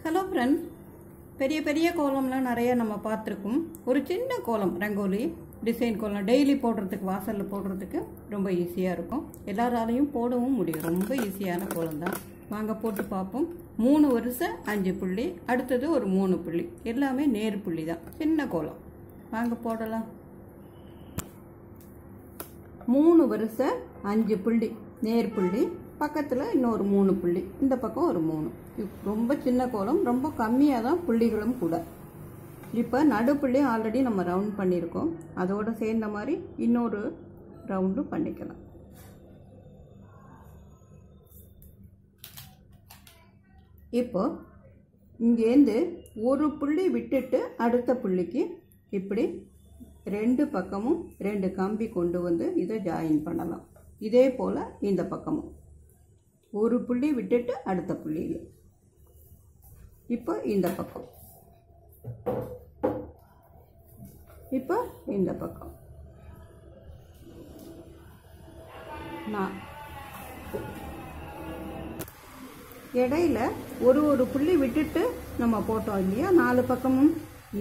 Hello friends, பெரிய பெரிய கோலம்லாம் நிறைய நம்ம பார்த்துருக்கோம். ஒரு சின்ன கோலம், ரங்கோலி டிசைன் கோலம் டெய்லி போடுறதுக்கு, வாசலில் போடுறதுக்கு ரொம்ப ஈஸியாக இருக்கும். எல்லாராலையும் போடவும் முடியும். ரொம்ப ஈஸியான கோலம் தான். வாங்க போட்டு பார்ப்போம். 3 வரிசை 5 புள்ளி, அடுத்தது ஒரு 3 புள்ளி, எல்லாமே நேர் புள்ளி தான். சின்ன கோலம், வாங்க போடலாம். 3 வரிசை 5 புள்ளி நேர் புள்ளி, பக்கத்தில் இன்னொரு 3 புள்ளி, இந்த பக்கம் ஒரு 3. ரொம்ப சின்ன கோலம், ரொம்ப கம்மியாக தான் புள்ளிகளும் கூட. இப்போ நடுப்புள்ளி ஆல்ரெடி நம்ம ரவுண்ட் பண்ணியிருக்கோம். அதோடு சேர்ந்த மாதிரி இன்னொரு ரவுண்டு பண்ணிக்கலாம். இப்போ இங்கேருந்து ஒரு புள்ளி விட்டுட்டு அடுத்த புள்ளிக்கு இப்படி 2 பக்கமும் 2 கம்பி கொண்டு வந்து இதை ஜாயின் பண்ணலாம். இதே போல் இந்த பக்கமும் ஒரு புள்ளி விட்டுட்டு அடுத்த புள்ளியில். இப்போ இந்த பக்கம், இப்போ இந்த பக்கம். இடையில ஒரு புள்ளி விட்டுட்டு நம்ம போட்டோம் இல்லையா, 4 பக்கமும்.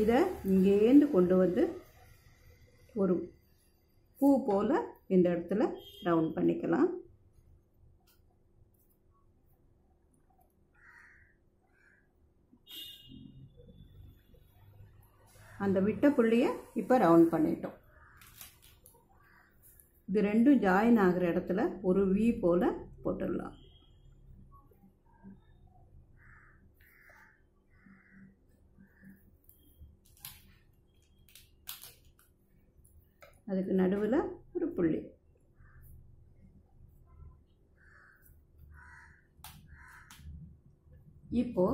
இதை இங்கேருந்து கொண்டு வந்து ஒரு பூ போல் இந்த இடத்துல ரவுண்ட் பண்ணிக்கலாம். அந்த விட்ட புள்ளியை இப்போ ரவுண்ட் பண்ணிட்டோம். இது ரெண்டும் ஜாயின் ஆகிற இடத்துல ஒரு வி போல் போட்டுடலாம். அதுக்கு நடுவில் ஒரு புள்ளி. இப்போ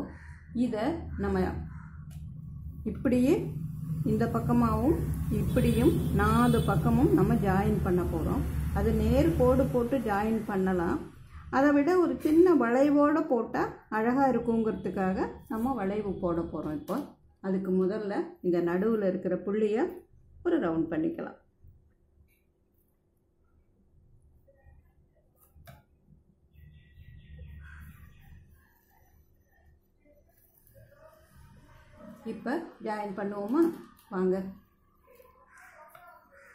இதை நம்ம இப்படியே இந்த பக்கமாகவும் இப்படியும் 4 பக்கமும் நம்ம ஜாயின் பண்ண போகிறோம். அது நேர் கோடு போட்டு ஜாயின் பண்ணலாம். அதை விட ஒரு சின்ன வளைவோடு போட்டால் அழகாக இருக்குங்கிறதுக்காக நம்ம வளைவு போட போகிறோம். இப்போ அதுக்கு முதல்ல இந்த நடுவில் இருக்கிற புள்ளியை ஒரு ரவுண்ட் பண்ணிக்கலாம். இப்போ ஜாயின் பண்ணுவோமா? வாங்க.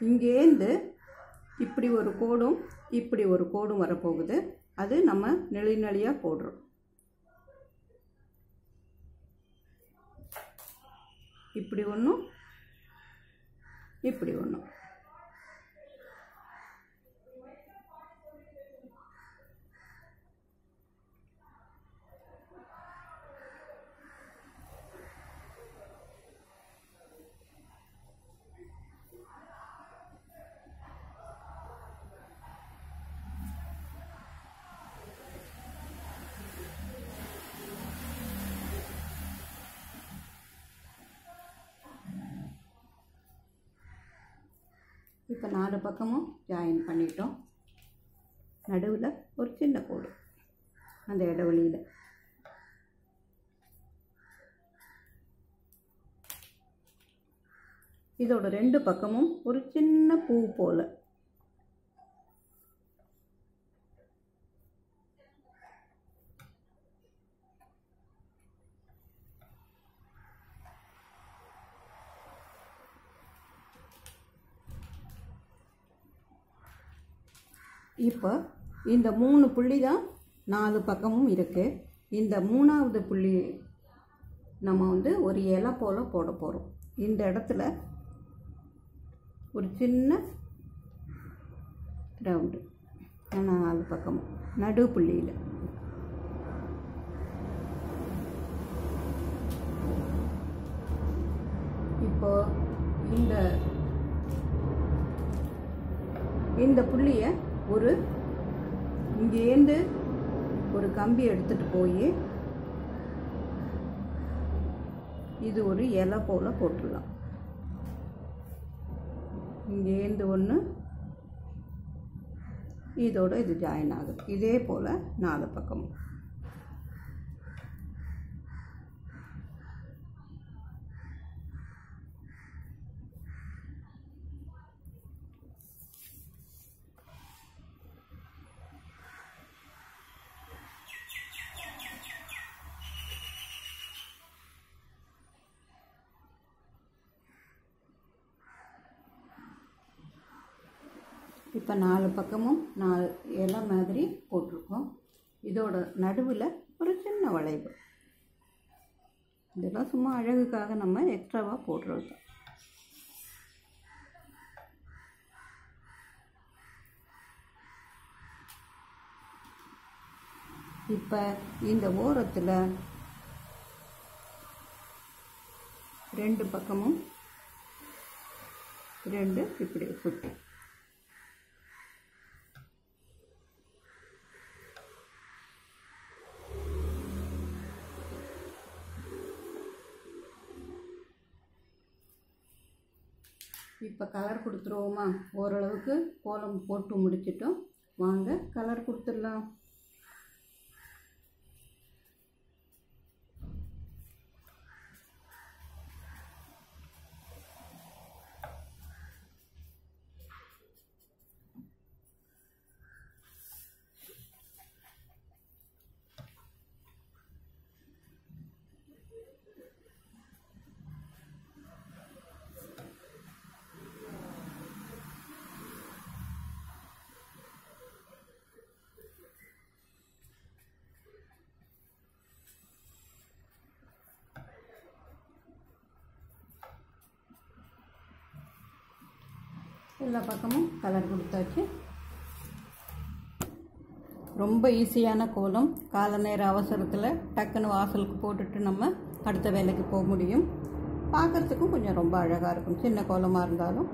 இங்கேருந்து இப்படி ஒரு கோடும் இப்படி ஒரு கோடும் வரப்போகுது. அது நம்ம நெளியாக போடுறோம். இப்படி ஒன்றும் இப்படி ஒன்றும். இப்போ 4 பக்கமும் ஜாயின் பண்ணிட்டோம். நடுவில் ஒரு சின்ன கோடு அந்த இடைவெளியில். இதோட 2 பக்கமும் ஒரு சின்ன பூ போல். இப்போ இந்த 3 புள்ளி தான் 4 பக்கமும் இருக்குது. இந்த 3வது புள்ளி நம்ம வந்து ஒரு இலை போல் போட போகிறோம். இந்த இடத்துல ஒரு சின்ன ரவுண்டு 4 பக்கமும் நடு புள்ளியில். இப்போ இந்த புள்ளியை ஒரு இங்கேருந்து ஒரு கம்பி எடுத்துகிட்டு போய் இது ஒரு இலை போல் போட்டுடலாம். இங்கேருந்து ஒன்று, இதோட இது ஜாயின் ஆகுது. இதே போல் 4 பக்கமும். இப்போ 4 பக்கமும் 4 இலை மாதிரி போட்டிருக்கோம். இதோட நடுவில் ஒரு சின்ன வளைவு. இதெல்லாம் சும்மா அழகுக்காக நம்ம எக்ஸ்ட்ராவாக போடுறது. இப்போ இந்த ஓரத்தில் 2 பக்கமும் 2 இப்படி சுற்றி இப்போ கலர் கொடுத்துருவோமா? ஓரளவுக்கு கோலம் போட்டு முடிச்சிட்டோம். வாங்க கலர் கொடுத்துடலாம். எல்லா பக்கமும் கலர் கொடுத்தாச்சு. ரொம்ப ஈஸியான கோலம். கால நேர அவசரத்தில் டக்குன்னு வாசலுக்கு போட்டுட்டு நம்ம அடுத்த வேலைக்கு போக முடியும். பார்க்குறதுக்கும் கொஞ்சம் ரொம்ப அழகாக இருக்கும். சின்ன கோலமாக இருந்தாலும்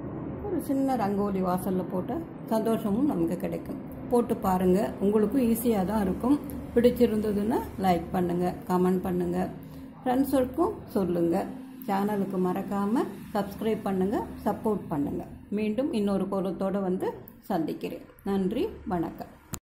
ஒரு சின்ன ரங்கோலி வாசலில் போட்ட சந்தோஷமும் நமக்கு கிடைக்கும். போட்டு பாருங்கள், உங்களுக்கும் ஈஸியாக தான் இருக்கும். பிடிச்சிருந்ததுன்னா லைக் பண்ணுங்கள், கமெண்ட் பண்ணுங்கள், ஃப்ரெண்ட்ஸுக்கும் சொல்லுங்கள். சேனலுக்கு மறக்காமல் சப்ஸ்கிரைப் பண்ணுங்கள், சப்போர்ட் பண்ணுங்கள். மீண்டும் இன்னொரு கோலத்தோடு வந்து சந்திக்கிறேன். நன்றி, வணக்கம்.